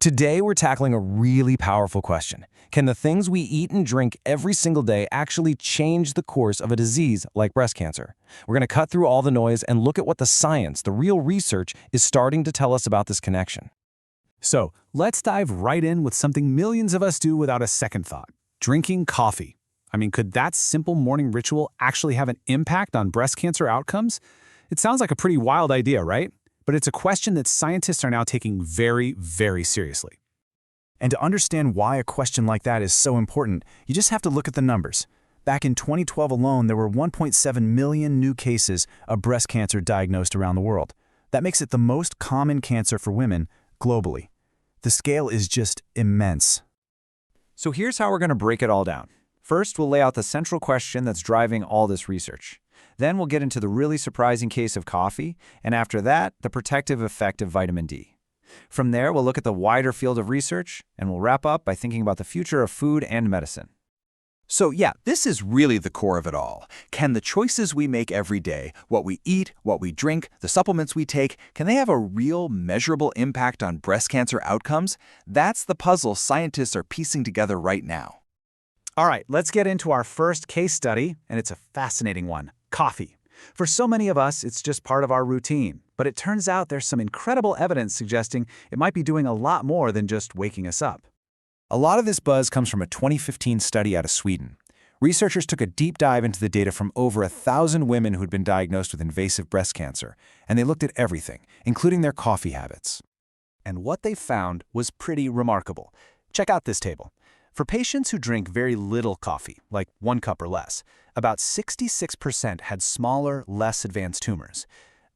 Today, we're tackling a really powerful question. Can the things we eat and drink every single day actually change the course of a disease like breast cancer? We're going to cut through all the noise and look at what the science, the real research, is starting to tell us about this connection. So, let's dive right in with something millions of us do without a second thought: drinking coffee. I mean, could that simple morning ritual actually have an impact on breast cancer outcomes? It sounds like a pretty wild idea, right? But it's a question that scientists are now taking very, very seriously. And to understand why a question like that is so important, you just have to look at the numbers. Back in 2012 alone, there were 1.7 million new cases of breast cancer diagnosed around the world. That makes it the most common cancer for women globally. The scale is just immense. So here's how we're going to break it all down. First, we'll lay out the central question that's driving all this research. Then we'll get into the really surprising case of coffee, and after that, the protective effect of vitamin D. From there, we'll look at the wider field of research, and we'll wrap up by thinking about the future of food and medicine. So yeah, this is really the core of it all. Can the choices we make every day, what we eat, what we drink, the supplements we take, can they have a real, measurable impact on breast cancer outcomes? That's the puzzle scientists are piecing together right now. All right, let's get into our first case study, and it's a fascinating one: coffee. For so many of us, it's just part of our routine, but it turns out there's some incredible evidence suggesting it might be doing a lot more than just waking us up. A lot of this buzz comes from a 2015 study out of Sweden. Researchers took a deep dive into the data from over 1,000 women who'd been diagnosed with invasive breast cancer, and they looked at everything, including their coffee habits. And what they found was pretty remarkable. Check out this table. For patients who drink very little coffee, like 1 cup or less, about 66% had smaller, less advanced tumors.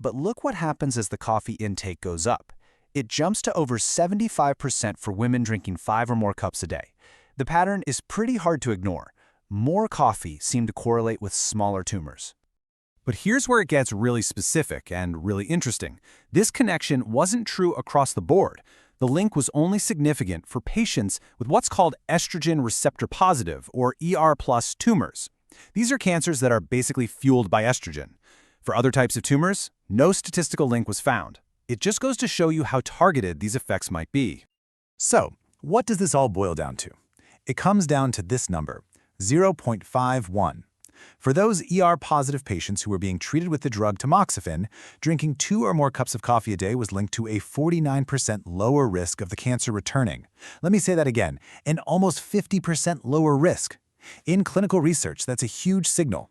But look what happens as the coffee intake goes up. It jumps to over 75% for women drinking 5 or more cups a day. The pattern is pretty hard to ignore. More coffee seemed to correlate with smaller tumors. But here's where it gets really specific and really interesting. This connection wasn't true across the board. The link was only significant for patients with what's called estrogen receptor positive, or ER+ tumors. These are cancers that are basically fueled by estrogen. For other types of tumors, no statistical link was found. It just goes to show you how targeted these effects might be. So, what does this all boil down to? It comes down to this number: 0.51. For those ER-positive patients who were being treated with the drug tamoxifen, drinking 2 or more cups of coffee a day was linked to a 49% lower risk of the cancer returning. Let me say that again: an almost 50% lower risk. In clinical research, that's a huge signal.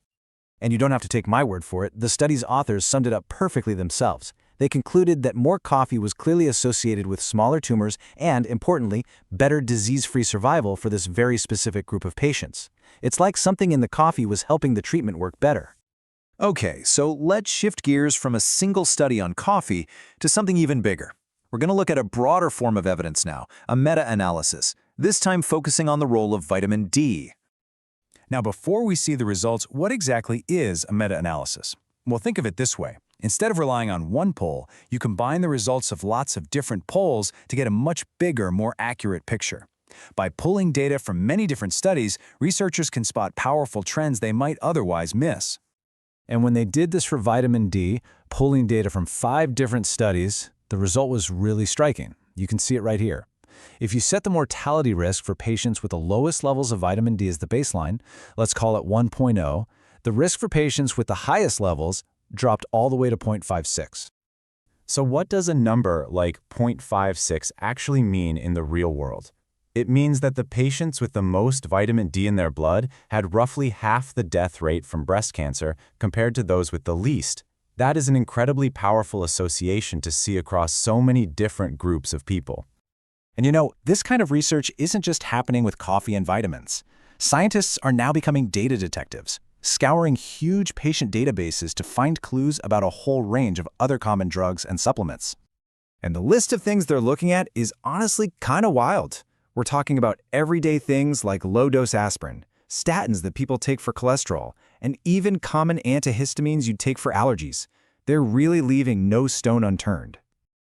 And you don't have to take my word for it. The study's authors summed it up perfectly themselves. They concluded that more coffee was clearly associated with smaller tumors and, importantly, better disease-free survival for this very specific group of patients. It's like something in the coffee was helping the treatment work better. Okay, so let's shift gears from a single study on coffee to something even bigger. We're going to look at a broader form of evidence now, a meta-analysis, this time focusing on the role of vitamin D. Now, before we see the results, what exactly is a meta-analysis? Well, think of it this way. Instead of relying on one poll, you combine the results of lots of different polls to get a much bigger, more accurate picture. By pulling data from many different studies, researchers can spot powerful trends they might otherwise miss. And when they did this for vitamin D, pulling data from 5 different studies, the result was really striking. You can see it right here. If you set the mortality risk for patients with the lowest levels of vitamin D as the baseline, let's call it 1.0, the risk for patients with the highest levels dropped all the way to 0.56. So what does a number like 0.56 actually mean in the real world? It means that the patients with the most vitamin D in their blood had roughly half the death rate from breast cancer compared to those with the least. That is an incredibly powerful association to see across so many different groups of people. And you know, this kind of research isn't just happening with coffee and vitamins. Scientists are now becoming data detectives, scouring huge patient databases to find clues about a whole range of other common drugs and supplements. And the list of things they're looking at is honestly kind of wild. We're talking about everyday things like low-dose aspirin, statins that people take for cholesterol, and even common antihistamines you'd take for allergies. They're really leaving no stone unturned.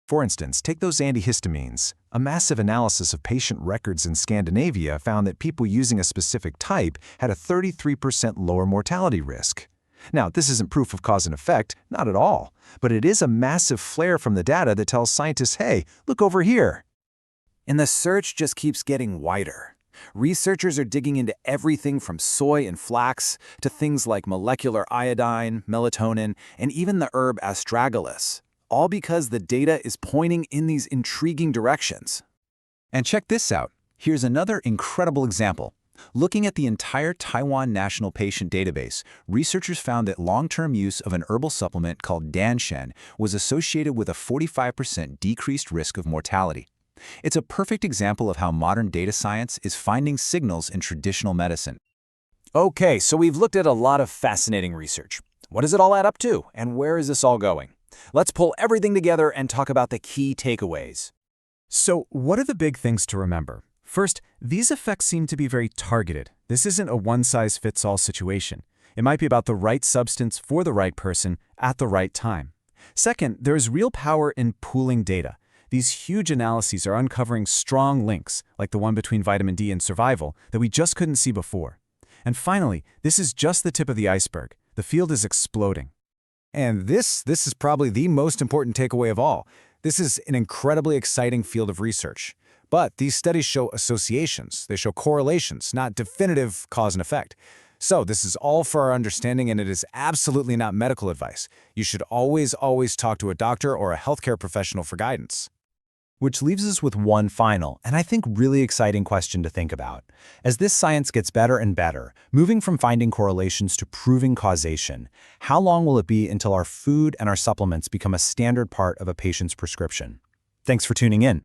For instance, take those antihistamines. A massive analysis of patient records in Scandinavia found that people using a specific type had a 33% lower mortality risk. Now, this isn't proof of cause and effect, not at all, but it is a massive flare from the data that tells scientists, hey, look over here. And the search just keeps getting wider. Researchers are digging into everything from soy and flax to things like molecular iodine, melatonin, and even the herb astragalus, all because the data is pointing in these intriguing directions. And check this out. Here's another incredible example. Looking at the entire Taiwan National Patient Database, researchers found that long-term use of an herbal supplement called danshen was associated with a 45% decreased risk of mortality. It's a perfect example of how modern data science is finding signals in traditional medicine. Okay, so we've looked at a lot of fascinating research. What does it all add up to, and where is this all going? Let's pull everything together and talk about the key takeaways. So, what are the big things to remember? First, these effects seem to be very targeted. This isn't a one-size-fits-all situation. It might be about the right substance for the right person at the right time. Second, there is real power in pooling data. These huge analyses are uncovering strong links, like the one between vitamin D and survival, that we just couldn't see before. And finally, this is just the tip of the iceberg. The field is exploding. And this is probably the most important takeaway of all. This is an incredibly exciting field of research. But these studies show associations. They show correlations, not definitive cause and effect. So this is all for our understanding, and it is absolutely not medical advice. You should always talk to a doctor or a healthcare professional for guidance. Which leaves us with one final, and I think really exciting question to think about. As this science gets better and better, moving from finding correlations to proving causation, how long will it be until our food and our supplements become a standard part of a patient's prescription? Thanks for tuning in.